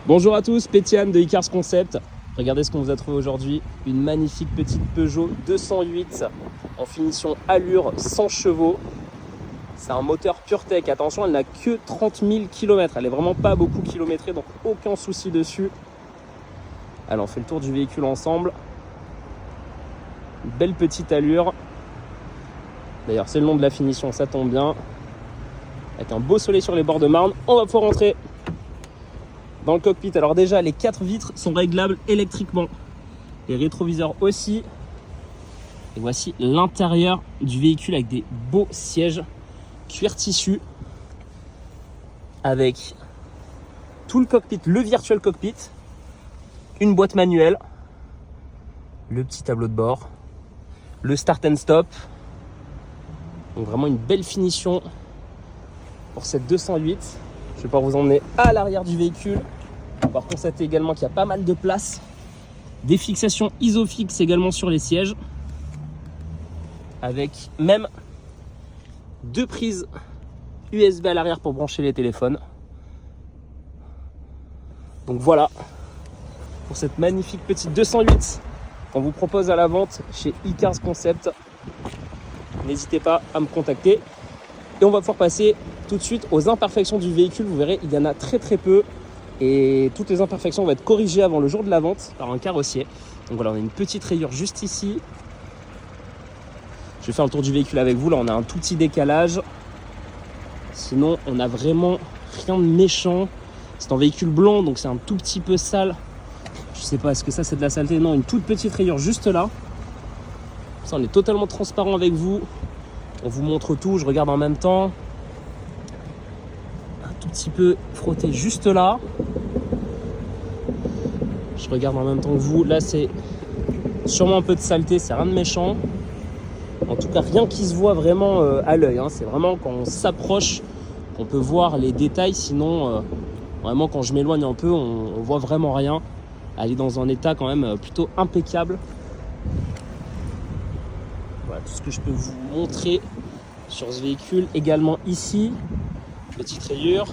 Bonjour à tous, Pétiane de Icars Concept. Regardez ce qu'on vous a trouvé aujourd'hui. Une magnifique petite Peugeot 208 en finition allure 100 chevaux. C'est un moteur PureTech. Attention, elle n'a que 30 000 km. Elle est vraiment pas beaucoup kilométrée, donc aucun souci dessus. Allez, on fait le tour du véhicule ensemble. Une belle petite allure. D'ailleurs, c'est le nom de la finition, ça tombe bien. Avec un beau soleil sur les bords de Marne, on va pouvoir rentrer dans le cockpit. Alors déjà, les 4 vitres sont réglables électriquement. Les rétroviseurs aussi. Et voici l'intérieur du véhicule avec des beaux sièges cuir tissu. Avec tout le cockpit, le virtual cockpit. Une boîte manuelle. Le petit tableau de bord. Le start and stop. Donc vraiment une belle finition pour cette 208. Je vais pouvoir vous emmener à l'arrière du véhicule. On va pouvoir constater également qu'il y a pas mal de place. Des fixations Isofix également sur les sièges. Avec même 2 prises USB à l'arrière pour brancher les téléphones. Donc voilà pour cette magnifique petite 208 qu'on vous propose à la vente chez Icars Concept. N'hésitez pas à me contacter. Et on va pouvoir passer tout de suite aux imperfections du véhicule. Vous verrez, il y en a très peu. Et toutes les imperfections vont être corrigées avant le jour de la vente par un carrossier. Donc voilà, on a une petite rayure juste ici. Je vais faire le tour du véhicule avec vous. Là, on a un tout petit décalage. Sinon, on n'a vraiment rien de méchant. C'est un véhicule blanc, donc c'est un tout petit peu sale. Je sais pas, est-ce que ça c'est de la saleté? Non, une toute petite rayure juste là. Ça, on est totalement transparent avec vous. On vous montre tout, je regarde en même temps. Un tout petit peu frotté juste là. Je regarde en même temps que vous. Là, c'est sûrement un peu de saleté, c'est rien de méchant. En tout cas, rien qui se voit vraiment à l'œil. C'est vraiment quand on s'approche qu'on peut voir les détails. Sinon, vraiment, quand je m'éloigne un peu, on voit vraiment rien. Elle est dans un état quand même plutôt impeccable. Voilà tout ce que je peux vous montrer sur ce véhicule. Également ici, petite rayure.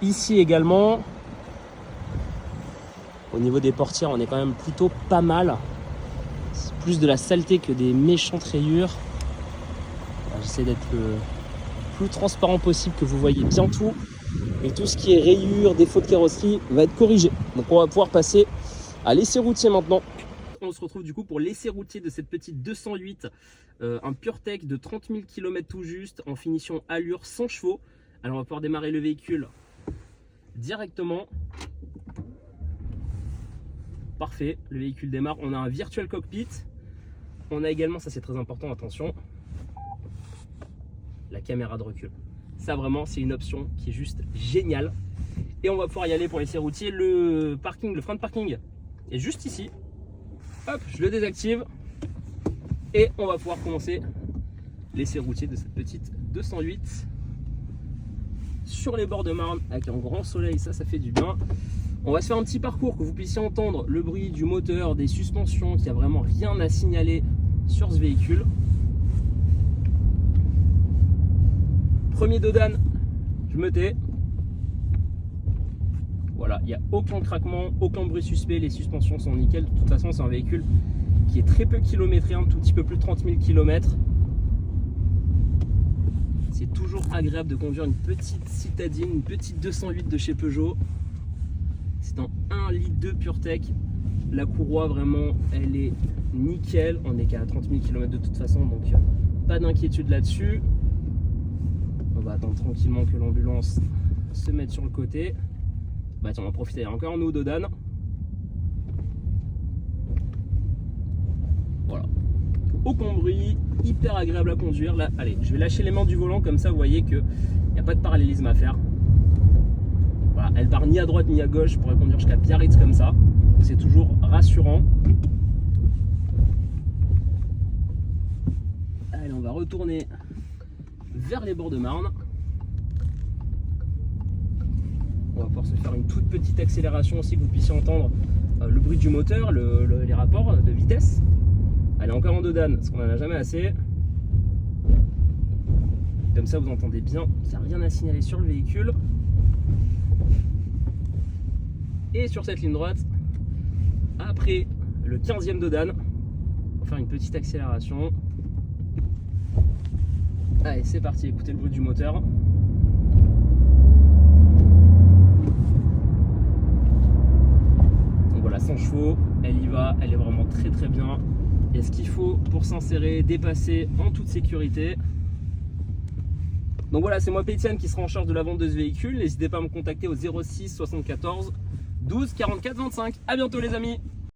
Ici également. Au niveau des portières, on est quand même plutôt pas mal. C'est plus de la saleté que des méchantes rayures. J'essaie d'être le plus transparent possible, que vous voyez bien tout. Et tout ce qui est rayures, défauts de carrosserie va être corrigé. Donc on va pouvoir passer à l'essai routier maintenant. On se retrouve du coup pour l'essai routier de cette petite 208, un PureTech de 30 000 km tout juste, en finition allure 100 chevaux. Alors on va pouvoir démarrer le véhicule directement. Parfait, le véhicule démarre. On a un virtual cockpit. On a également, ça c'est très important, attention, la caméra de recul. Ça vraiment, c'est une option qui est juste géniale. Et on va pouvoir y aller pour l'essai routier. Le parking, le frein de parking est juste ici. Hop, je le désactive. Et on va pouvoir commencer l'essai routier de cette petite 208. Sur les bords de Marne, avec un grand soleil, ça fait du bien. On va se faire un petit parcours, que vous puissiez entendre le bruit du moteur, des suspensions, qu'il n'y a vraiment rien à signaler sur ce véhicule. Premier dodane, je me tais. Voilà, il n'y a aucun craquement, aucun bruit suspect, les suspensions sont nickel. De toute façon, c'est un véhicule qui est très peu kilométré, un tout petit peu plus de 30 000 km. C'est toujours agréable de conduire une petite citadine, une petite 208 de chez Peugeot. C'est un 1,2 litre PureTech. La courroie, vraiment, elle est nickel. On n'est qu'à 30 000 km de toute façon, donc pas d'inquiétude là-dessus. On va attendre tranquillement que l'ambulance se mette sur le côté. Bah tiens, on va profiter, il y a encore un eau d'Odane. Voilà. Aucun bruit, hyper agréable à conduire. Là, allez, je vais lâcher les mains du volant, comme ça vous voyez qu'il n'y a pas de parallélisme à faire. Voilà, elle part ni à droite ni à gauche, je pourrais conduire jusqu'à Biarritz comme ça. Donc c'est toujours rassurant. Allez, on va retourner vers les bords de Marne. On va pouvoir se faire une toute petite accélération aussi, que vous puissiez entendre le bruit du moteur, les rapports de vitesse. Elle est encore en dodane, parce qu'on n'en a jamais assez. Comme ça, vous entendez bien qu'il n'y a rien à signaler sur le véhicule. Et sur cette ligne droite, après le 15e de Dan, on va faire une petite accélération. Allez, c'est parti, écoutez le bruit du moteur. Donc voilà, 100 chevaux, elle y va, elle est vraiment très très bien. Il y a ce qu'il faut pour s'insérer, dépasser en toute sécurité. Donc voilà, c'est moi Pétienne qui sera en charge de la vente de ce véhicule. N'hésitez pas à me contacter au 06 74 12 44 25. À bientôt les amis.